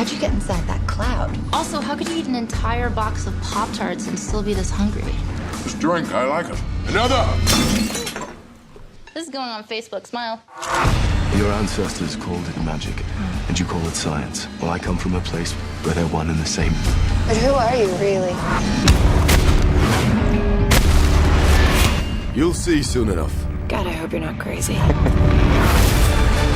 How'd you get inside that cloud? Also, how could you eat an entire box of Pop-Tarts and still be this hungry? This drink, I like it. Another! This is going on Facebook. Smile. Your ancestors called it magic, and you call it science. Well, I come from a place where they're one and the same. But who are you, really? You'll see soon enough. God, I hope you're not crazy.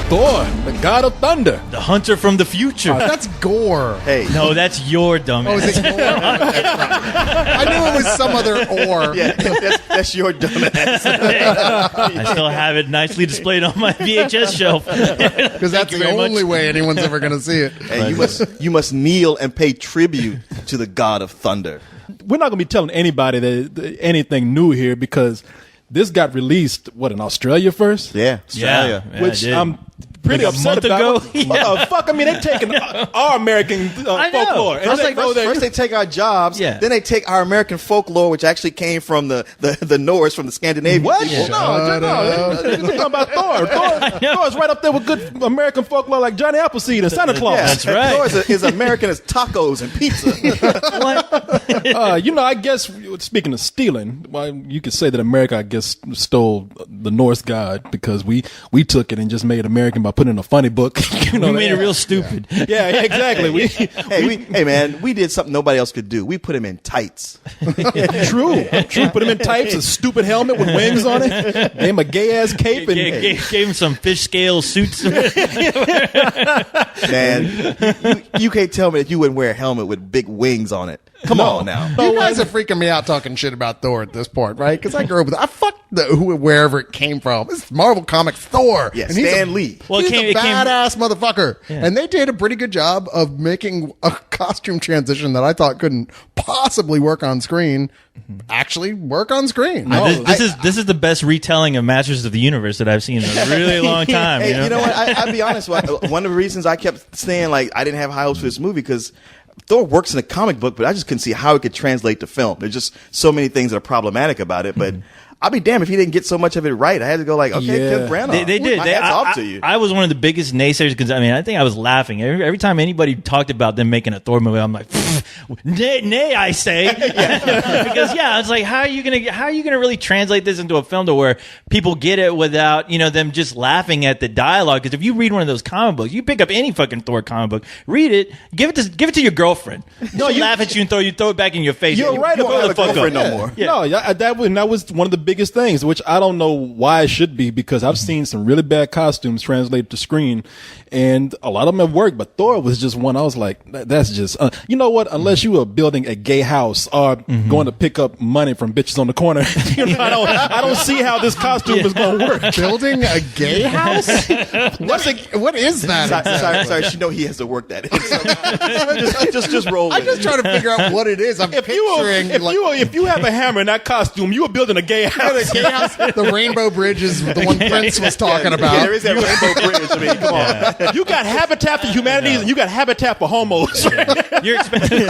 Thor, the god of thunder. The hunter from the future. That's Gore. Hey. No, that's your dumbass. Oh, is it Gore? I knew it was some other or. Yeah, that's your dumbass. I still have it nicely displayed on my VHS shelf. Because that's the only way anyone's ever going to see it. Hey, you must kneel and pay tribute to the god of thunder. We're not going to be telling anybody that anything new here because this got released, in Australia first? Yeah, Australia. Yeah, Which I'm pretty like upset a month about. ago? What the fuck? I mean, they're taking our American folklore. First they take our jobs, then they take our American folklore, which actually came from the Norse, from the Scandinavian What? people. No. You're talking about Thor. Thor's right up there with good American folklore like Johnny Appleseed and Santa Claus. Yeah, That's right. Thor is as American as tacos and pizza. What? I guess, speaking of stealing, you could say that America, I guess, stole the Norse god because we took it and just made American by putting in a funny book. We made it real stupid. Yeah, exactly. Hey, man, we did something nobody else could do. We put him in tights. True. Put him in tights, a stupid helmet with wings on it, gave him a gay-ass cape. Gave him some fish scale suits. Man, you can't tell me that you wouldn't wear a helmet with big wings on it. Come on now. You guys are freaking me out talking shit about Thor at this point, right? Because I grew up with I fucked wherever it came from. It's Marvel Comics Thor. Yeah, and he's Stan Lee. Well, he's it a came- badass motherfucker. Yeah. And they did a pretty good job of making a costume transition that I thought couldn't possibly work on screen actually work on screen. This is the best retelling of Masters of the Universe that I've seen in a really long time. Hey, you know what? I'll be honest. One of the reasons I kept saying like I didn't have high hopes for this movie because Thor works in a comic book, but I just couldn't see how it could translate to film. There's just so many things that are problematic about it, but I'll be damned if he didn't get so much of it right. I had to go like, okay, Kenneth Branagh. They did. My hats off to you. I was one of the biggest naysayers because I think I was laughing every time anybody talked about them making a Thor movie. I'm like, nay, I say, because it's like how are you gonna really translate this into a film to where people get it without them just laughing at the dialogue? Because if you read one of those comic books, you pick up any fucking Thor comic book, read it, give it to your girlfriend. No, you laugh at you and throw it back in your face. You're right about the girlfriend no more. Yeah. No, that was one of the biggest things, which I don't know why it should be because I've seen some really bad costumes translated to screen, and a lot of them have worked. But Thor was just one. I was like, that's just you know what? Unless you are building a gay house or going to pick up money from bitches on the corner, I don't see how this costume is going to work. Building a gay house? What is that? Sorry. She know he has to work that in. So just roll. I'm just trying to figure out what it is. If you have a hammer in that costume, you are building a gay house. The Rainbow Bridge is the one Prince was talking about. Yeah, there is that Rainbow Bridge. I mean, come on. You got Habitat for Humanity and you got Habitat for Homos. You're expecting.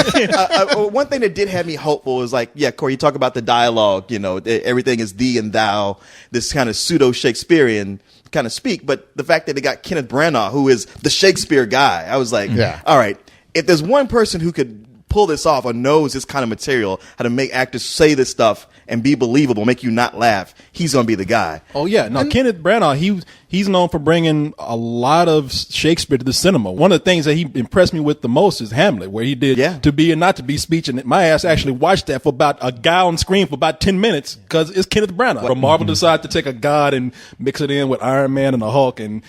One thing that did have me hopeful is like, Corey, you talk about the dialogue. Everything is thee and thou. This kind of pseudo Shakespearean kind of speak, but the fact that they got Kenneth Branagh, who is the Shakespeare guy, I was like, all right, if there's one person who could pull this off or knows this kind of material, how to make actors say this stuff and be believable, make you not laugh, he's going to be the guy. Oh, yeah. No, Kenneth Branagh, he's known for bringing a lot of Shakespeare to the cinema. One of the things that he impressed me with the most is Hamlet, where he did To Be and Not to Be speech. And my ass actually watched that for about a guy on screen for about 10 minutes because it's Kenneth Branagh. But Marvel decided to take a god and mix it in with Iron Man and the Hulk. And,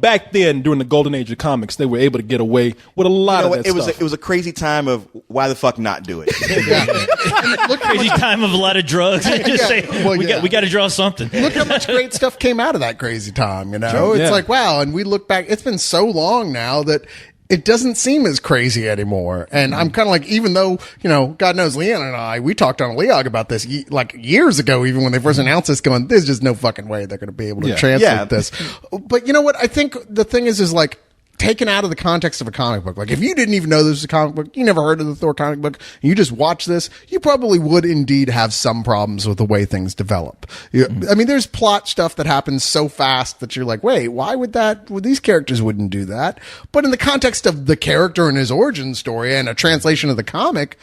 back then, during the golden age of comics, they were able to get away with a lot of that stuff. It was a crazy time of why the fuck not do it? Crazy time of a lot of drugs. Just say, we got to draw something. Look how much great stuff came out of that crazy time, True, It's like, wow, and we look back, it's been so long now that it doesn't seem as crazy anymore. And I'm kind of like, even though, God knows Leanne and I, we talked on Leog about this like years ago, even when they first announced this, going, there's just no fucking way they're going to be able to translate this. But you know what? I think the thing is like, taken out of the context of a comic book. Like if you didn't even know this was a comic book, you never heard of the Thor comic book, and you just watch this, you probably would indeed have some problems with the way things develop. I mean, there's plot stuff that happens so fast that you're like, wait, why would these characters wouldn't do that? But in the context of the character and his origin story and a translation of the comic,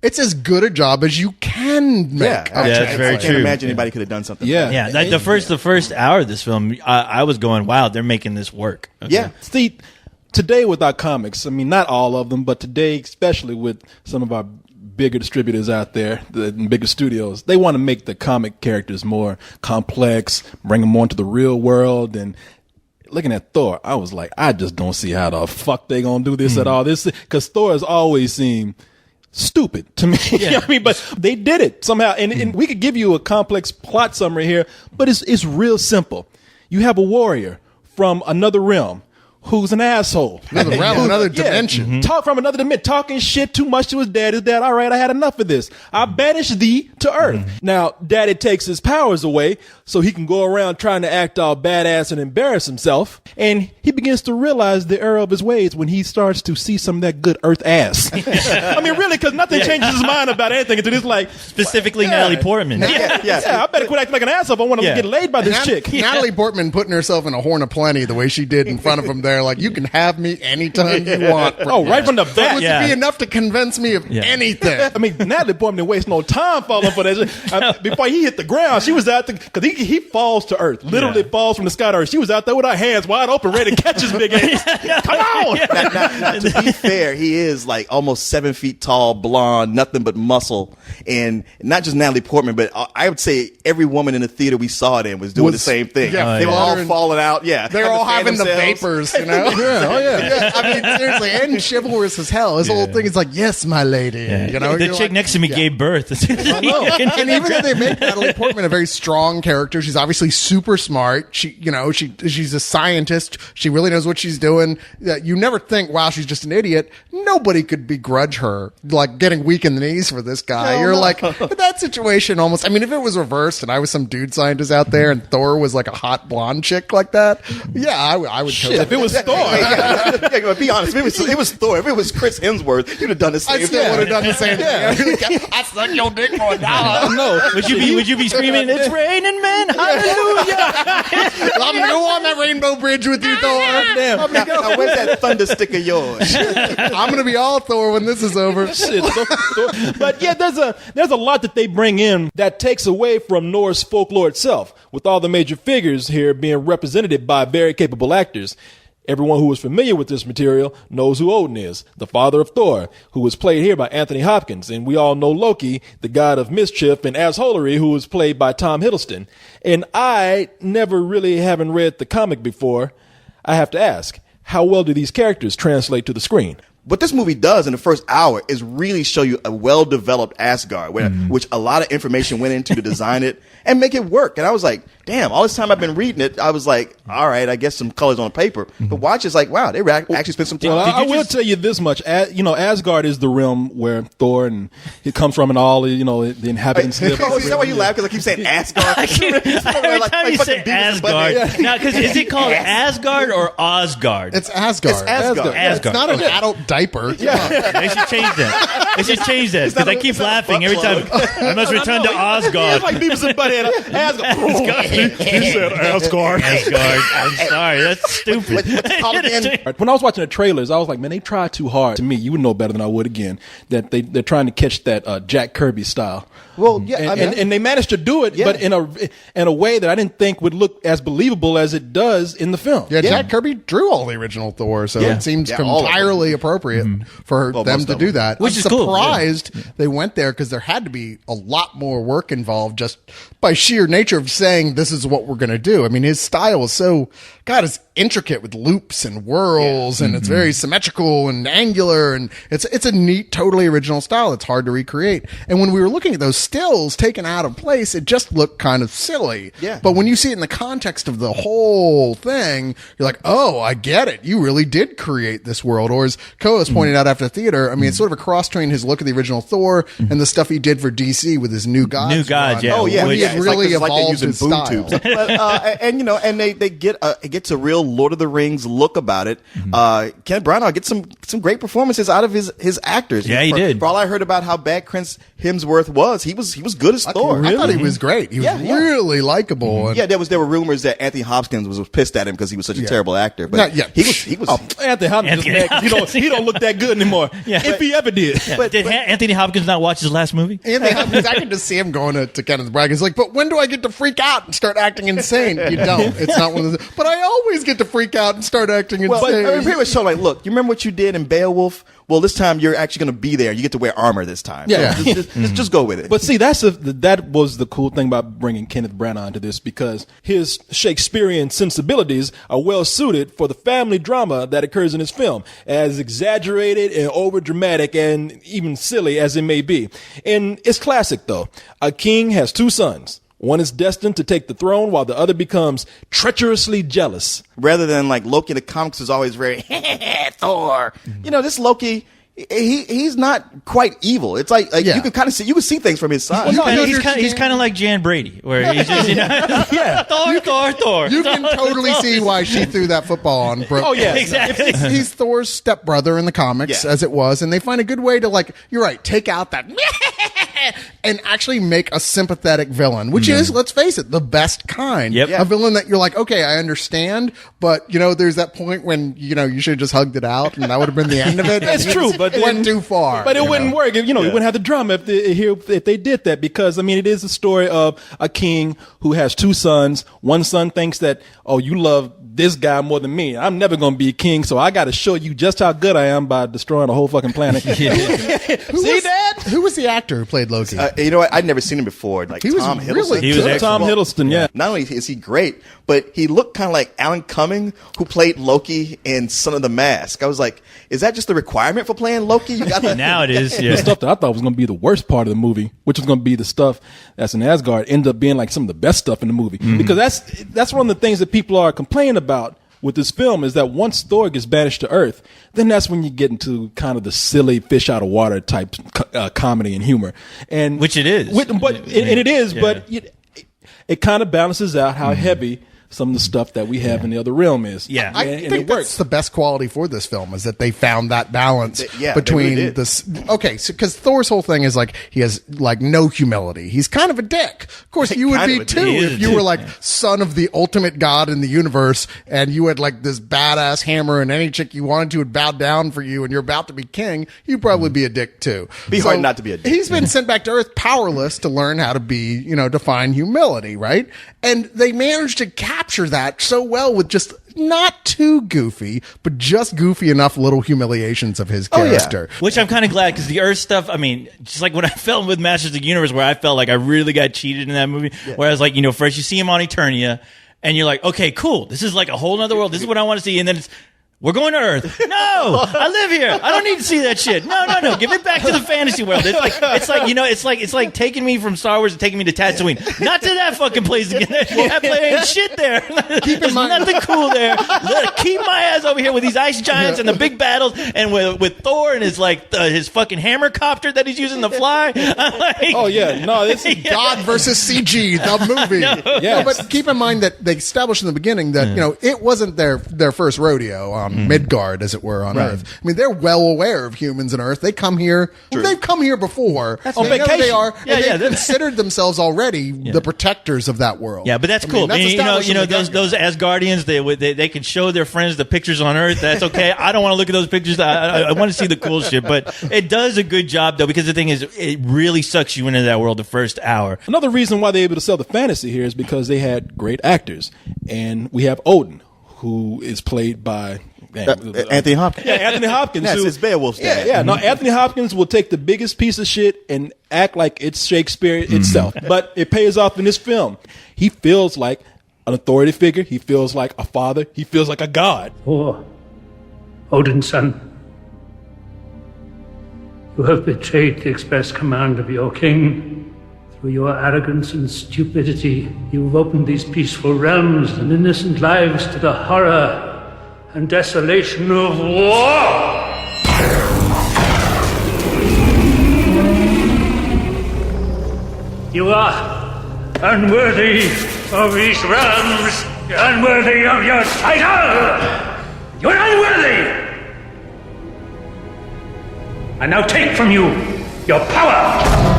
it's as good a job as you can make. Yeah, that's very I true. can't imagine anybody could have done something. Yeah. Yeah, like the first hour of this film, I was going, wow, they're making this work. Okay. Yeah. See, today with our comics, I mean, not all of them, but today, especially with some of our bigger distributors out there, the bigger studios, they want to make the comic characters more complex, bring them more into the real world. And looking at Thor, I was like, I just don't see how the fuck they gonna do this at all. Because Thor has always seemed stupid to me. Yeah. I mean, but they did it somehow. And we could give you a complex plot summary here, but it's real simple. You have a warrior from another realm who's an asshole. Another realm, another dimension. Talk from another dimension, talking shit too much to his dad. His dad, all right, I had enough of this. I banish thee to Earth. Now, daddy takes his powers away so he can go around trying to act all badass and embarrass himself. And he begins to realize the error of his ways when he starts to see some of that good Earth ass. I mean, really, because nothing changes his mind about anything until it's like, Specifically Natalie Portman. yeah, I better quit acting like an ass if I want to get laid by this chick. Natalie Portman putting herself in a horn of plenty the way she did in front of him there. Like, you can have me anytime you want. Right from the That bat. would be enough to convince me of anything. I mean, Natalie Portman didn't waste no time falling for that. Before he hit the ground, she was out there, because he falls to Earth, literally falls from the sky to Earth. She was out there with her hands wide open, ready to catch his big ass. Come on! Now, to be fair, he is like almost 7 feet tall, blonde, nothing but muscle, and not just Natalie Portman, but I would say every woman in the theater we saw it in was doing the same thing. Yeah, they were all falling out. Yeah, They're all having the vapors, you know? Yeah. I mean, seriously, and chivalrous as hell. His whole thing is like, yes, my lady. You know, the you're chick like, next to me gave birth. I know. And even though they make Natalie Portman a very strong character, she's obviously super smart. She's a scientist. She really knows what she's doing. You never think, wow, she's just an idiot. Nobody could begrudge her, like, getting weak in the knees for this guy. You're like, that situation almost, I mean, if it was reversed and I was some dude scientist out there and Thor was like a hot blonde chick like that, yeah, I would totally. If it was Thor. But be honest, if it was Thor, if it was Chris Hemsworth, you'd have done the same I thing. still would have done the same thing. I suck your dick for $1. No. Would you be screaming, "It's raining men, hallelujah"? I'm gonna go on that rainbow bridge with you, Thor. Damn. Now, where's that thunder stick of yours? I'm gonna be all Thor when this is over. Shit, Thor. But yeah, there's a lot that they bring in that takes away from Norse folklore itself, with all the major figures here being represented by very capable actors. Everyone who is familiar with this material knows who Odin is, the father of Thor, who was played here by Anthony Hopkins. And we all know Loki, the god of mischief and assholery, who was played by Tom Hiddleston. And I, never really having read the comic before, I have to ask, how well do these characters translate to the screen? What this movie does in the first hour is really show you a well-developed Asgard, which a lot of information went into to design it and make it work. And I was like, damn, all this time I've been reading it, I was like, all right, I guess some colors on paper. But watch, it's like, wow, they actually spent some time. Well, I will tell you this much. Asgard is the realm where Thor and he comes from, and all the inhabitants live. Oh, is that why you laugh? Because I keep saying Asgard. Every time you say Asgard, now because is it called Asgard or Asgard? It's Asgard. It's Asgard. It's not an adult diaper. Yeah, they should change that. They should change that because I keep laughing every time. I must return to Yeah, Asgard. it's like Beavis and Butthead. Asgard. He said Asgard. Asgard. I'm sorry, that's stupid. When I was watching the trailers, I was like, man, they tried too hard. To me, you would know better than I would again, that they're trying to catch that Jack Kirby style. Well, yeah, and they managed to do it, but in a way that I didn't think would look as believable as it does in the film. Yeah, Jack Kirby drew all the original Thor, so it seems entirely appropriate for them to do that. Which I'm is cool, surprised they went there because there had to be a lot more work involved just by sheer nature of saying this is what we're going to do. I mean, his style is so, God, it's intricate with loops and whirls, and it's very symmetrical and angular, and it's a neat, totally original style. It's hard to recreate. And when we were looking at those stills taken out of place, it just looked kind of silly. Yeah. But when you see it in the context of the whole thing, you're like, oh, I get it. You really did create this world. Or as Koa's pointed out after the theater, I mean, it's sort of a cross between his look of the original Thor and the stuff he did for DC with his New Gods. New Gods, run. yeah. Oh yeah, When he yeah. had It's really like they're evolved using his boom style. tubes. But, and they get it gets a real Lord of the Rings look about it. Kenneth Branagh gets some great performances out of his actors. Yeah, he did. For all I heard about how bad Chris Hemsworth was, he was good as Thor. I thought he was great. He was really likable. And Yeah, there were rumors that Anthony Hopkins was pissed at him because he was such a terrible actor. But he was. Anthony Hopkins is mad 'cause he don't look that good anymore. Yeah. If he ever did. But did Anthony Hopkins not watch his last movie? Anthony Hopkins, I can just see him going to Kenneth Branagh. He's like, but when do I get to freak out and start acting insane? You don't. It's not one of those. But I always get to freak out and start acting Well, insane. I mean, pretty much so. Like, look, you remember what you did in Beowulf? Well, this time you're actually going to be there. You get to wear armor this time. Yeah. So just go with it. But see, that was the cool thing about bringing Kenneth Branagh into this, because his Shakespearean sensibilities are well suited for the family drama that occurs in his film, as exaggerated and over dramatic and even silly as it may be. And it's classic though. A king has two sons. One is destined to take the throne while the other becomes treacherously jealous. Rather than like Loki in the comics is always very Thor. You know, this Loki, he's not quite evil. It's like you can kind of see things from his side. He's kind of like Jan Brady, where he's just, Thor. You can totally see why she threw that football on Brooke. Oh, yeah. Exactly. He's Thor's stepbrother in the comics, as it was, and they find a good way to, like, you're right, take out that and actually make a sympathetic villain, which is, let's face it, the best kind. Yep. A villain that you're like, okay, I understand, but, there's that point when, you should have just hugged it out, and that would have been the end of it. That's true, but it went too far. But it wouldn't work. You wouldn't have the drama if they did that, because I mean, it is a story of a king who has two sons. One son thinks that, oh, you love this guy more than me. I'm never going to be a king, so I got to show you just how good I am by destroying the whole fucking planet. See that? Who was the actor who played Loki? You know what? I'd never seen him before. Like He was Tom really Hiddleston. He was excellent. Tom Hiddleston, yeah. Not only is he great, but he looked kind of like Alan Cumming, who played Loki in Son of the Mask. I was like, is that just the requirement for playing Loki? You got Now it is. The Yeah. stuff that I thought was going to be the worst part of the movie, which was going to be the stuff that's in Asgard, ended up being like some of the best stuff in the movie. Because that's one of the things that people are complaining about with this film, is that once Thor gets banished to Earth, then that's when you get into kind of the silly fish out of water type comedy and humor, and Which it is. It is, Yeah. but it kind of balances out how heavy some of the stuff that we have in the other realm is. Yeah. I and think it works. that's the best quality for this film, is that they found that balance Yeah, between they really did. this. Okay, so because Thor's whole thing is like he has like no humility. He's kind of a dick. Of course, you would Kind be of a too dick. He is if a you dick. were like son of the ultimate god in the universe, and you had like this badass hammer, and any chick you wanted to would bow down for you, and you're about to be king. You'd probably be a dick too. Be hard not to be a dick. He's been sent back to Earth powerless to learn how to be, to find humility, right? And they managed to capture that so well with just not too goofy, but just goofy enough little humiliations of his character. Which I'm kind of glad, because the Earth stuff, I mean, just like when I felt with Masters of the Universe, where I felt like I really got cheated in that movie, where I was like, first you see him on Eternia, and you're like, okay, cool, this is like a whole other world, this is what I want to see, and then it's, we're going to Earth. No, I live here. I don't need to see that shit. No. Give it back to the fantasy world. It's like taking me from Star Wars and taking me to Tatooine. Not to that fucking place again. That place ain't shit there. There's nothing cool there. Keep my ass over here with these ice giants and the big battles, and with Thor and his fucking hammer copter that he's using to fly. I'm like, Oh yeah, no, this is God versus CG, the movie. Yes. But keep in mind that they established in the beginning that, it wasn't their first rodeo on Midgard, as it were, on Earth. I mean, they're well aware of humans on Earth. They come here. Well, they've come here before. on They know vacation. They are. Yeah, and yeah, they've considered themselves already the protectors of that world. yeah, but that's cool. that's established in the Those Asgardians, they can show their friends the pictures on Earth. That's okay. I don't want to look at those pictures. I want to see the cool shit. But it does a good job, though, because the thing is, it really sucks you into that world the first hour. another reason why they're able to sell the fantasy here is because they had great actors, and we have Odin, who is played by Anthony Hopkins. Yeah, Anthony Hopkins. That's who- his Beowulf's Yeah, dad. yeah. No, Anthony Hopkins will take the biggest piece of shit and act like it's Shakespeare itself. But it pays off in this film. He feels like an authority figure. He feels like a father. He feels like a god. Thor, Odin's son, you have betrayed the express command of your king Through your arrogance and stupidity, you've opened these peaceful realms and innocent lives to the horror and desolation of war! You are unworthy of these realms, unworthy of your title! You're unworthy! I now take from you your power!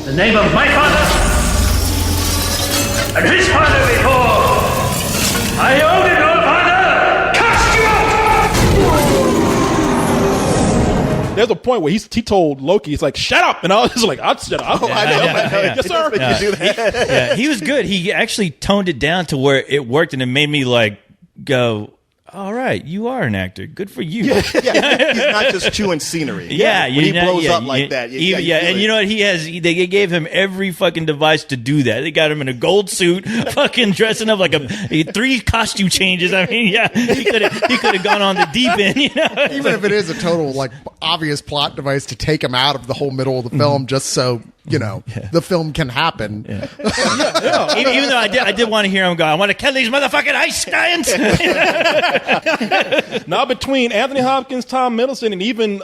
The name of my father and his father before. I own it, old father! Cast you out! There's a point where he told Loki, he's like, shut up! And I was like, I'll shut up. I know. Yes, sir. You do that. He was good. He actually toned it down to where it worked, and it made me like go, all right, you are an actor. Good for you. Yeah, he's not just chewing scenery. Yeah, when he blows up like that. And you know what? They gave him every fucking device to do that. They got him in a gold suit, fucking dressing up like 3 costume changes. I mean, yeah, he could have gone on the deep end. You know, Even if it is a total like obvious plot device to take him out of the whole middle of the film, just so you know the film can happen. Even though I did want to hear him go, I want to kill these motherfucking ice giants. Now between Anthony Hopkins, Tom Middleton, and even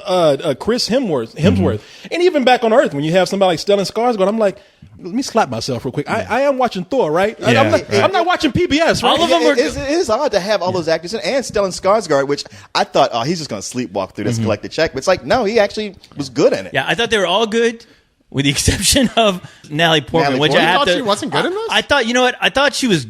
Chris Hemsworth, and even back on Earth, when you have somebody like Stellan Skarsgård, I'm like, let me slap myself real quick. I am watching Thor, right? Yeah, I'm not watching PBS. Right? All of them were. It is odd to have all those actors and Stellan Skarsgård, which I thought, oh, he's just going to sleepwalk through this, collect the check. But it's like, no, he actually was good in it. Yeah, I thought they were all good, with the exception of Natalie Portman, which I You have thought to. she wasn't good in this? I thought, you know what? I thought she was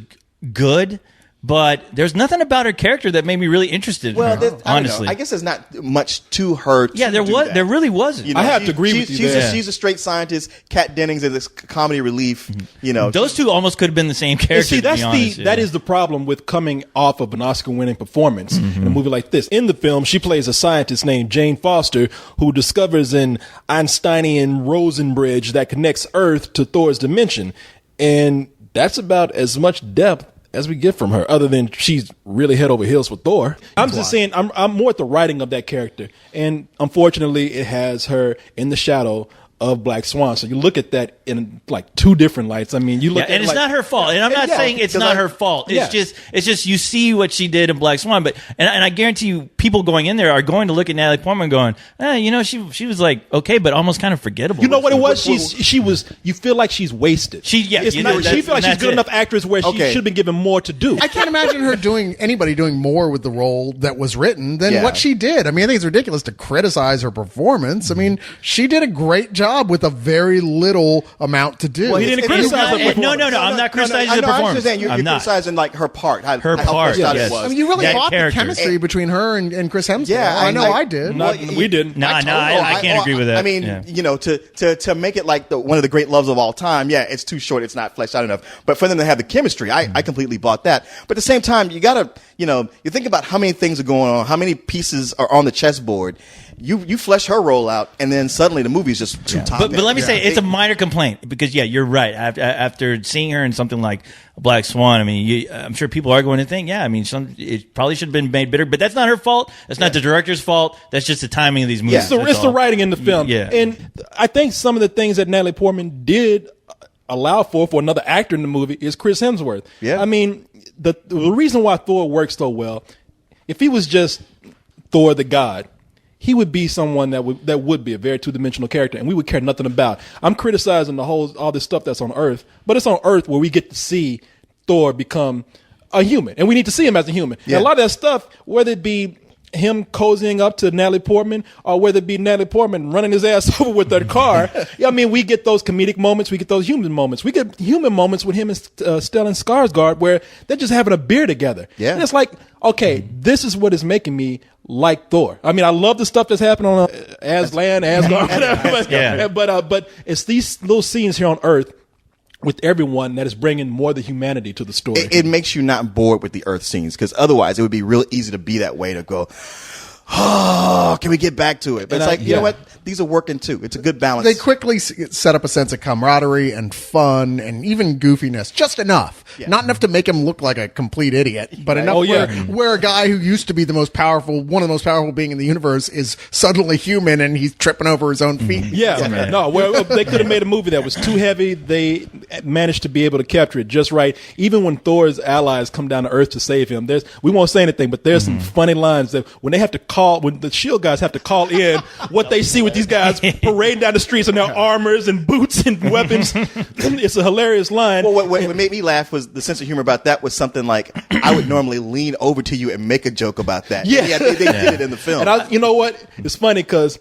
good, but there's nothing about her character that made me really interested in her, I don't know. honestly. I guess there's not much to her. Yeah, there really wasn't. You know, I have to agree with you there. She's a straight scientist. Kat Dennings is this comedy relief. You know, Those two almost could have been the same character. See, that's to be honest, that is the problem with coming off of an Oscar-winning performance in a movie like this. In the film, she plays a scientist named Jane Foster who discovers an Einsteinian Rosenbridge that connects Earth to Thor's dimension, and that's about as much depth as we get from her, other than she's really head over heels for Thor. I'm just saying, I'm more at the writing of that character, and unfortunately, it has her in the shadow of Black Swan. So you look at that in like 2 different lights. I mean, you look at and it's like, not her fault. And I'm not saying it's not her fault. It's just you see what she did in Black Swan. But and I guarantee you, people going in there are going to look at Natalie Portman going, you know, she was like okay, but almost kind of forgettable. You know what it was? She was. You feel like she's wasted. She feel like she's good enough actress where she should have been given more to do. I can't imagine her anybody doing more with the role that was written than what she did. I mean, I think it's ridiculous to criticize her performance. I mean, she did a great job with a very little amount to do. Well, he didn't criticize her performance. No, I'm not criticizing the performance. I'm just saying you're criticizing like her part. How part, yes. I mean, you really bought the chemistry between her and Chris Hemsworth. Yeah, I know I did. We didn't. I can't agree with that. I mean, you know, to make it like one of the great loves of all time. Yeah, it's too short. It's not fleshed out enough. But for them to have the chemistry, I completely bought that. But at the same time, you gotta, you know, you think about how many things are going on, how many pieces are on the chessboard. You flesh her role out, and then suddenly the movie's just too top. But let me say, it's a minor complaint because you're right. After seeing her in something like Black Swan, I mean, I'm sure people are going to think, I mean, it probably should have been made better, but that's not her fault. That's not the director's fault. That's just the timing of these movies. It's the writing in the film. Yeah. And I think some of the things that Natalie Portman did allow for another actor in the movie is Chris Hemsworth. Yeah. I mean, the reason why Thor works so well, if he was just Thor the God, he would be someone that would be a very 2-dimensional character, and we would care nothing about. I'm criticizing all this stuff that's on Earth, but it's on Earth where we get to see Thor become a human, and we need to see him as a human. Yeah. And a lot of that stuff, whether it be him cozying up to Natalie Portman, or whether it be Natalie Portman running his ass over with her car, I mean, we get those comedic moments, we get those human moments. We get human moments with him and Stellan Skarsgård where they're just having a beer together. Yeah. And it's like, okay, this is what is making me like Thor. I mean, I love the stuff that's happening on Asgard, whatever. But it's these little scenes here on Earth with everyone that is bringing more of the humanity to the story. It makes you not bored with the Earth scenes, because otherwise it would be real easy to be that way, to go, oh, can we get back to it? But it's like, you know what? These are working too. It's a good balance. They quickly set up a sense of camaraderie and fun and even goofiness, just enough. Yeah. Not enough to make him look like a complete idiot, but enough where a guy who used to be one of the most powerful being in the universe is suddenly human and he's tripping over his own feet. Yeah. No, well, they could have made a movie that was too heavy. They managed to be able to capture it just right. Even when Thor's allies come down to Earth to save him, we won't say anything, but there's some funny lines that when the SHIELD guys have to call in what they see with these guys parading down the streets in their armors and boots and weapons. It's a hilarious line. Well, what made me laugh was the sense of humor about that was something like, I would normally lean over to you and make a joke about that. Yeah, they did it in the film. And you know what? It's funny because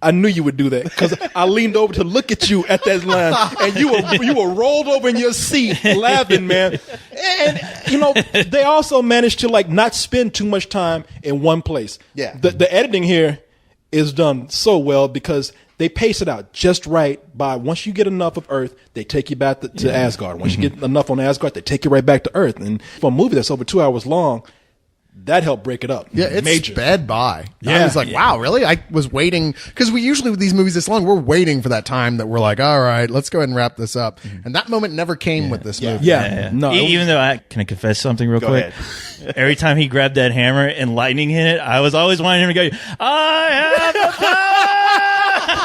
I knew you would do that because I leaned over to look at you at that line, and you were rolled over in your seat laughing, man. And they also managed to not spend too much time in one place. Yeah, the editing here is done so well because they pace it out just right. By once you get enough of Earth, they take you back to Asgard. Once you get enough on Asgard, they take you right back to Earth. And for a movie that's over 2 hours long, that helped break it up. Yeah, it's sped by. Yeah. I was like, wow, really? I was waiting, because we usually, with these movies this long, we're waiting for that time that we're like, all right, let's go ahead and wrap this up. And that moment never came with this movie. Yeah. No, even though can I confess something real quick? Ahead. Every time he grabbed that hammer and lightning hit it, I was always wanting him to go, I have the power!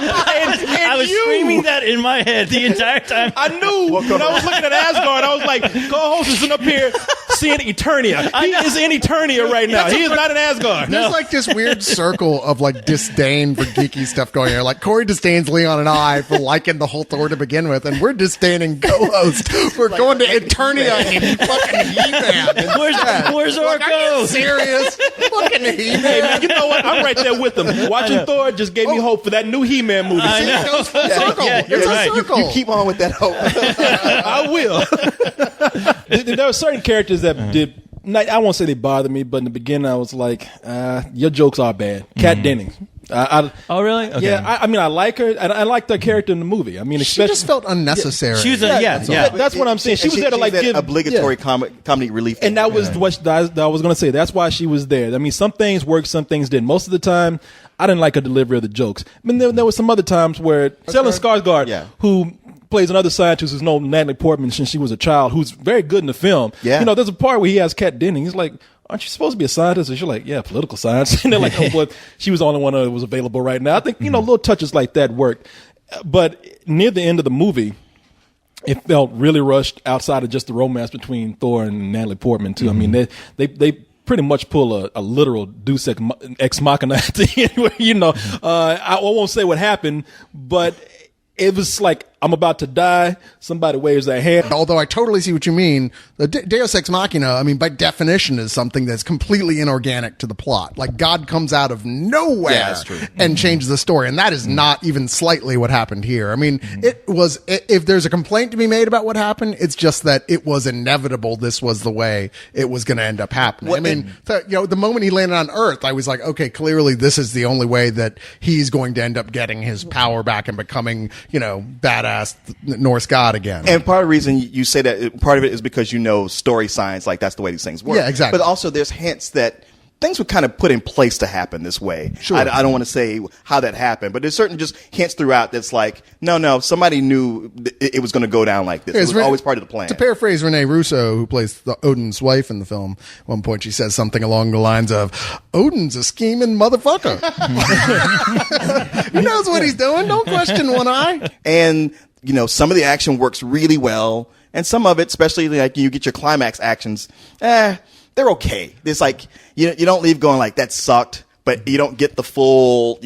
I was screaming that in my head the entire time. I knew when I was looking at Asgard, I was like, co-host is sitting up here seeing Eternia. He is in Eternia right now. He is not in Asgard. There's this weird circle of disdain for geeky stuff going here. Corey disdains Leon and I for liking the whole Thor to begin with, and we're disdaining co-host. We're going to Eternia and fucking He-Man. Where's Orko? Are you serious? Fucking He-Man. Hey, man, you know what? I'm right there with them. Watching Thor just gave me hope for that new He-Man movie. I know. It goes full circle. You're It's right. a circle. You keep on with that hope. I will. There were certain characters that did. I won't say they bothered me, but in the beginning I was like, your jokes are bad. Kat Dennings. Oh, really? Okay. Yeah, I like her. I like the character in the movie. I mean, She just felt unnecessary. She was That's what I'm saying. She was there to give give obligatory comedy relief, and that was what I was going to say. That's why she was there. I mean, some things worked, some things didn't. Most of the time, I didn't like her delivery of the jokes. I mean, there were some other times where Stellan Skarsgård, who plays another scientist who's known Natalie Portman since she was a child, who's very good in the film. Yeah. There's a part where he has Kat Dennings. He's like, aren't you supposed to be a scientist? And she's like, yeah, political science. And they're like, oh, but she was the only one that was available right now. I think, little touches like that worked. But near the end of the movie, it felt really rushed outside of just the romance between Thor and Natalie Portman, too. I mean, they pretty much pull a literal deus ex machina at the end. I won't say what happened, but it was like, I'm about to die. Somebody waves their hand. Although I totally see what you mean. The Deus Ex Machina, I mean, by definition, is something that's completely inorganic to the plot. God comes out of nowhere and changes the story. And that is not even slightly what happened here. I mean, it was, if there's a complaint to be made about what happened, it's just that it was inevitable. This was the way it was going to end up happening. I mean, the moment he landed on Earth, I was like, okay, clearly this is the only way that he's going to end up getting his power back and becoming, badass Norse god again. And part of the reason you say that, part of it is because story science, that's the way these things work. Yeah, exactly. But also there's hints that things were kind of put in place to happen this way. Sure. I don't want to say how that happened, but there's certain just hints throughout that's like, no, somebody knew it was going to go down like this. It was always part of the plan. To paraphrase Renee Russo, who plays Odin's wife in the film, at one point she says something along the lines of, Odin's a scheming motherfucker. He knows what he's doing. Don't question one eye. And, some of the action works really well, and some of it, especially you get your climax actions, they're okay. It's like, you don't leave going like, that sucked, but you don't get the full,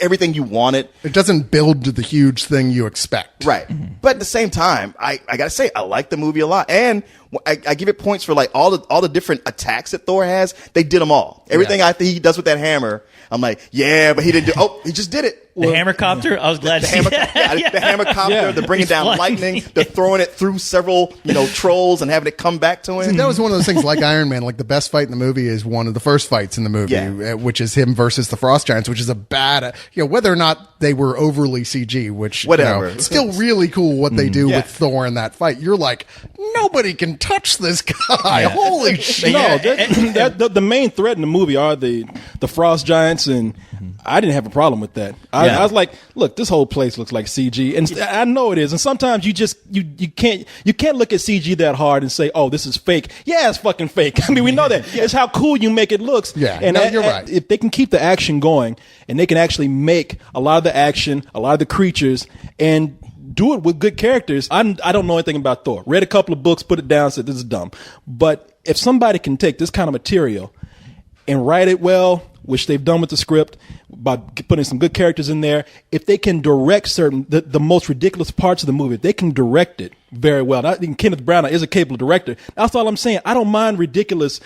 everything you wanted. It doesn't build to the huge thing you expect. Right. But at the same time, I gotta say, I like the movie a lot. And I give it points for all the different attacks that Thor has. They did them all. Everything I think he does with that hammer, I'm like, yeah, but he didn't he just did it. The hammercopter. I was glad to see that. The hammercopter, the bringing down flying. lightning, the throwing it through several trolls and having it come back to him. That was one of those things like Iron Man. Like the best fight in the movie is one of the first fights in the movie, which is him versus the Frost Giants, which is a bad, whether or not they were overly CG, which whatever, still really cool what they do with Thor in that fight. You're like, nobody can touch this guy. Holy shit! No, the main threat in the movie are the Frost Giants, and I didn't have a problem with that. I was like, look, this whole place looks like CG, and I know it is. And sometimes you just you can't look at CG that hard and say, oh, this is fake. Yeah, it's fucking fake. I mean, we know that. It's how cool you make it looks. Yeah, and you're right. If they can keep the action going, and they can actually make a lot of the action, a lot of the creatures, and do it with good characters. I don't know anything about Thor. Read a couple of books, put it down, said this is dumb. But if somebody can take this kind of material and write it well, which they've done with the script by putting some good characters in there, if they can direct the most ridiculous parts of the movie, they can direct it very well. I think Kenneth Branagh is a capable director. That's all I'm saying. I don't mind ridiculous,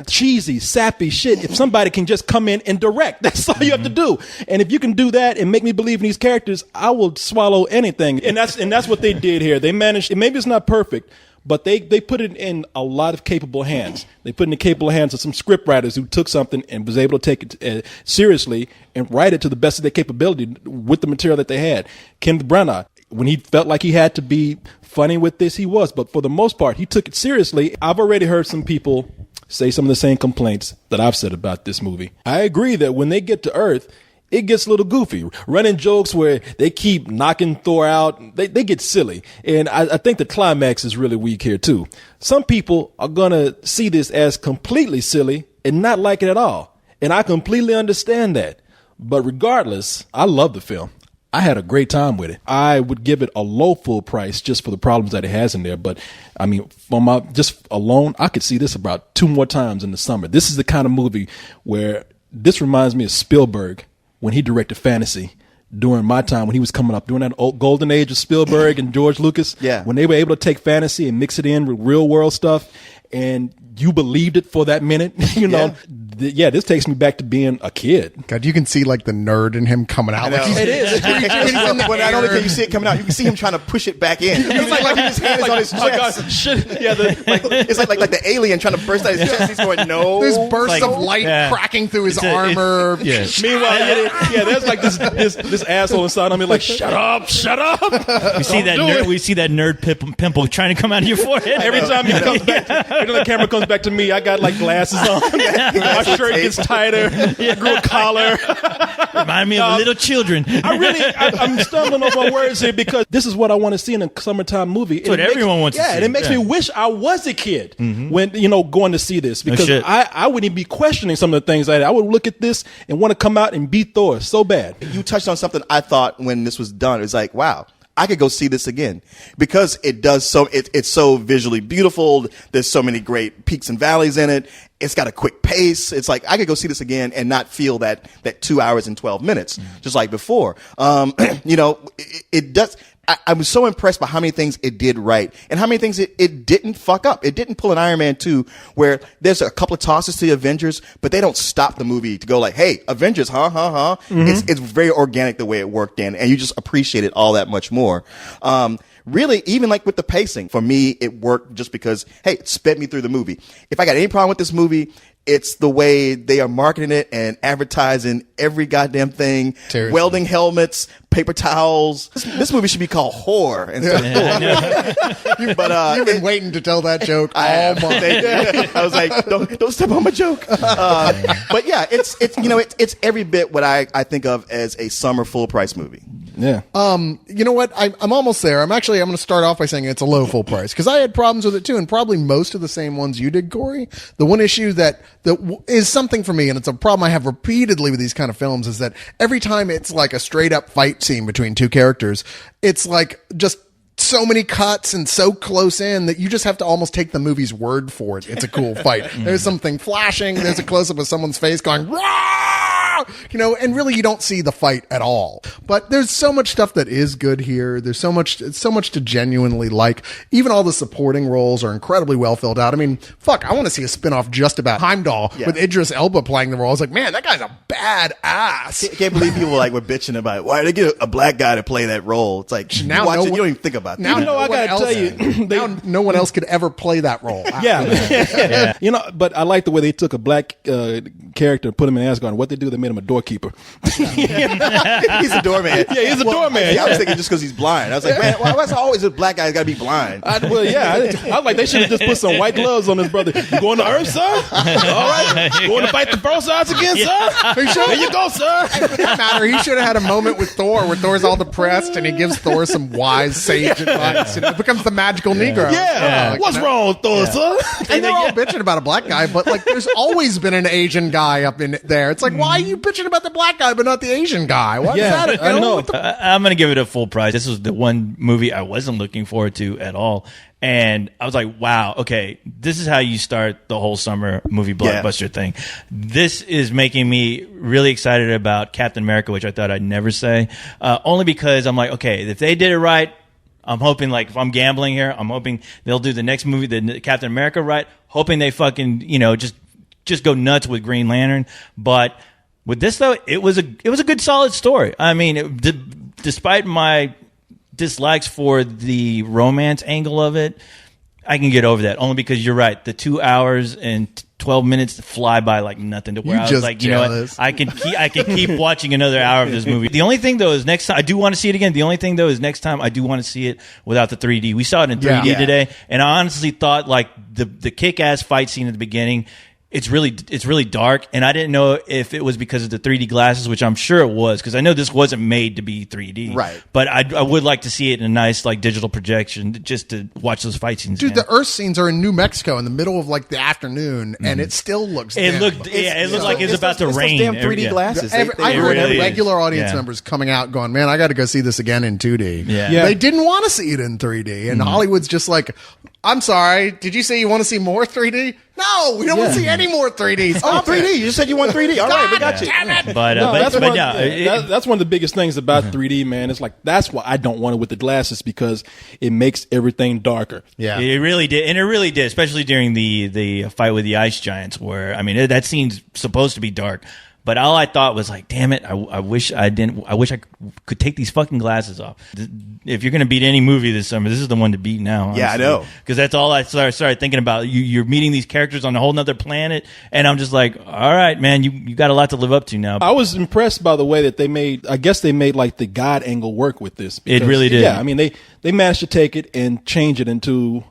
cheesy, sappy shit if somebody can just come in and direct. That's all you have to do. And if you can do that and make me believe in these characters, I will swallow anything. And that's what they did here. They managed, maybe it's not perfect, but they put it in a lot of capable hands. They put it in the capable hands of some script writers who took something and was able to take it seriously and write it to the best of their capability with the material that they had. Kenneth Branagh, when he felt like he had to be funny with this, he was. But for the most part, he took it seriously. I've already heard some people say some of the same complaints that I've said about this movie. I agree that when they get to Earth, it gets a little goofy. Running jokes where they keep knocking Thor out, they get silly. And I think the climax is really weak here too. Some people are going to see this as completely silly and not like it at all. And I completely understand that. But regardless, I love the film. I had a great time with it. I would give it a low full price just for the problems that it has in there. But I mean, just alone, I could see this about 2 more times in the summer. This is the kind of movie where this reminds me of Spielberg when he directed fantasy during my time, when he was coming up, during that old golden age of Spielberg and George Lucas, when they were able to take fantasy and mix it in with real world stuff, and you believed it for that minute, this takes me back to being a kid. God, you can see like the nerd in him coming out. Like it is. But not only can you see it coming out, you can see him trying to push it back in. It's like his hand is on his chest. It's like the alien trying to burst out his chest. He's going, no. There's bursts of light cracking through his armor. Meanwhile, there's like this asshole inside of me like, shut up. We see that nerd pimple trying to come out of your forehead. Every time he comes back, every time the camera comes back to me, I got like glasses on. My shirt gets tighter. I grew a collar. Remind me of little children. I'm stumbling over my words here because this is what I want to see in a summertime movie. That's what everyone wants to see. And it makes me wish I was a kid when, going to see this, because I wouldn't even be questioning some of the things I would look at this and want to come out and beat Thor so bad. You touched on something I thought when this was done. It was like, wow, I could go see this again because it's so visually beautiful. There's so many great peaks and valleys in it. It's got a quick pace. It's like I could go see this again and not feel that 2 hours and 12 minutes, just like before. It does. I was so impressed by how many things it did right and how many things it didn't fuck up. It didn't pull an Iron Man 2 where there's a couple of tosses to the Avengers, but they don't stop the movie to go like, hey, Avengers, It's very organic the way it worked in, and you just appreciate it all that much more. Really, even like with the pacing, for me, it worked just because, hey, it sped me through the movie. If I got any problem with this movie, it's the way they are marketing it and advertising every goddamn thing. Seriously. Welding helmets, paper towels. This movie should be called Whore. You've been waiting to tell that joke all month. I was like, don't step on my joke. But yeah, it's every bit what I think of as a summer full price movie. Yeah. You know what? I'm almost there. I'm going to start off by saying it's a low full price because I had problems with it too, and probably most of the same ones you did, Corey. The one issue that is something for me, and it's a problem I have repeatedly with these kind of films, is that every time it's like a straight up fight scene between two characters, it's like just so many cuts and so close in that you just have to almost take the movie's word for it. It's a cool fight. There's something flashing. There's a close up of someone's face going, "Rah!" and really you don't see the fight at all. But there's so much stuff that is good here. There's so much to genuinely like. Even all the supporting roles are incredibly well filled out. I mean, fuck, I want to see a spinoff just about Heimdall with Idris Elba playing the role. I was like, man, that guy's a badass. Can't believe people were bitching about it. Why did they get a black guy to play that role? It's like, now you don't even think about that. Now, Even though I gotta tell you, now no one else could ever play that role. Yeah. But I like the way they took a black character and put him in Asgard. And what they do, they made him a doorkeeper. He's a doorman. Yeah, he's a doorman. I was thinking just because he's blind. I was like, man, why's always a black guy got to be blind? I was like, they should have just put some white gloves on his brother. You going to Earth, sir? All right. You going to fight the Frozots again, sir? There you go, sir. For that matter, he should have had a moment with Thor where Thor's all depressed and he gives Thor some wise sage advice and it becomes the magical Negro. Yeah. What's wrong, Thor, sir? And they're all bitching about a black guy, but there's always been an Asian guy up in there. It's like, why are you bitching about the black guy but not the Asian guy? Why is that? I know. I'm going to give it a full prize. This was the one movie I wasn't looking forward to at all. And I was like, wow, okay, this is how you start the whole summer movie blockbuster thing. This is making me really excited about Captain America, which I thought I'd never say. Only because I'm like, okay, if they did it right, I'm hoping, if I'm gambling here, I'm hoping they'll do the next movie, the Captain America, right. Hoping they fucking, just go nuts with Green Lantern. But with this though, it was a good solid story. I mean, despite my dislikes for the romance angle of it, I can get over that only because you're right. The 2 hours and 12 minutes fly by like nothing to where I was like, jealous. I can keep watching another hour of this movie. The only thing though is next time I do want to see it again. The only thing though is next time I do want to see it without the 3D. We saw it in 3D today, and I honestly thought the kick-ass fight scene at the beginning, it's really dark, and I didn't know if it was because of the 3D glasses, which I'm sure it was, because I know this wasn't made to be 3D. Right. But I would like to see it in a nice digital projection just to watch those fight scenes. Dude, the Earth scenes are in New Mexico in the middle of the afternoon, and it still looks. It looked like it was about to rain. Damn 3D glasses. I heard really regular audience members coming out going, "Man, I got to go see this again in 2D." Yeah. They didn't want to see it in 3D, and Hollywood's just like, "I'm sorry, did you say you want to see more 3D?" No, we don't want to see any more 3D. Oh, 3D. You just said you want 3D. All right, we got you. Damn it. That's one of the biggest things about 3D, man. It's like, that's why I don't want it with the glasses, because it makes everything darker. Yeah. It really did. And it really did, especially during the fight with the ice giants where, I mean, that scene's supposed to be dark. But all I thought was like, damn it, I wish I could take these fucking glasses off. If you're going to beat any movie this summer, this is the one to beat now. Honestly. Yeah, I know. Because that's all I started thinking about. You're meeting these characters on a whole nother planet, and I'm just like, all right, man, you got a lot to live up to now. I was impressed by the way that they made the God angle work with this. It really did. Yeah, I mean, they managed to take it and change it into...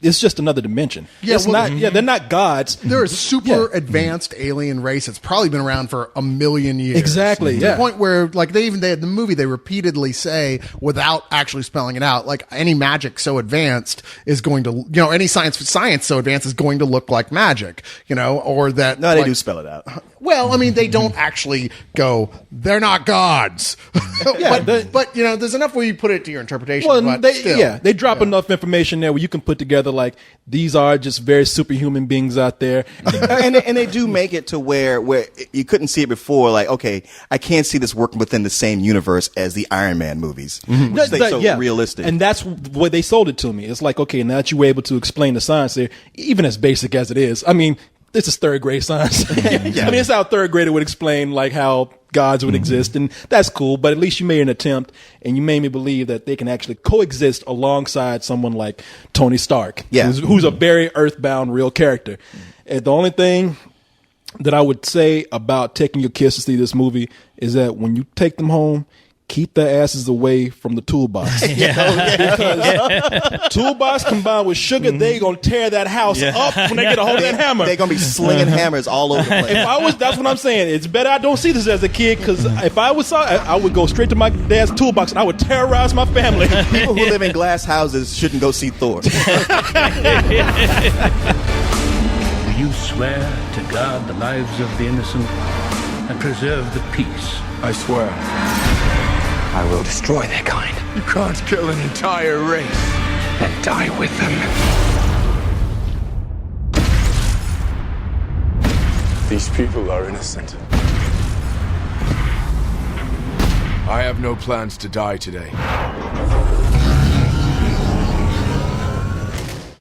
It's just another dimension. Yeah, they're not gods. They're a super advanced alien race that's probably been around for a million years. Exactly. To the point where, they had the movie, they repeatedly say, without actually spelling it out, any magic so advanced is going to, any science so advanced is going to look like magic, or that. No, they do spell it out. Well, I mean, they don't actually go, they're not gods. but there's enough where you put it to your interpretation. Well, but they drop enough information there where you can put together these are just very superhuman beings out there. and they do make it to where you couldn't see it before. Okay, I can't see this working within the same universe as the Iron Man movies. Which is so realistic. And that's what they sold it to me. It's like, okay, now that you were able to explain the science there, even as basic as it is. I mean, this is third grade science. I mean, it's how third grader would explain how gods would exist, and that's cool, but at least you made an attempt, and you made me believe that they can actually coexist alongside someone like Tony Stark, who's a very earthbound real character. And the only thing that I would say about taking your kids to see this movie is that when you take them home, keep their asses away from the toolbox. Because toolbox combined with sugar, they gonna tear that house up when they get a hold of that hammer. They're gonna be slinging hammers all over the place. That's what I'm saying. It's better I don't see this as a kid, because if I would go straight to my dad's toolbox and I would terrorize my family. People who live in glass houses shouldn't go see Thor. Do you swear to guard the lives of the innocent and preserve the peace? I swear. I will destroy their kind. You can't kill an entire race. And die with them. These people are innocent. I have no plans to die today.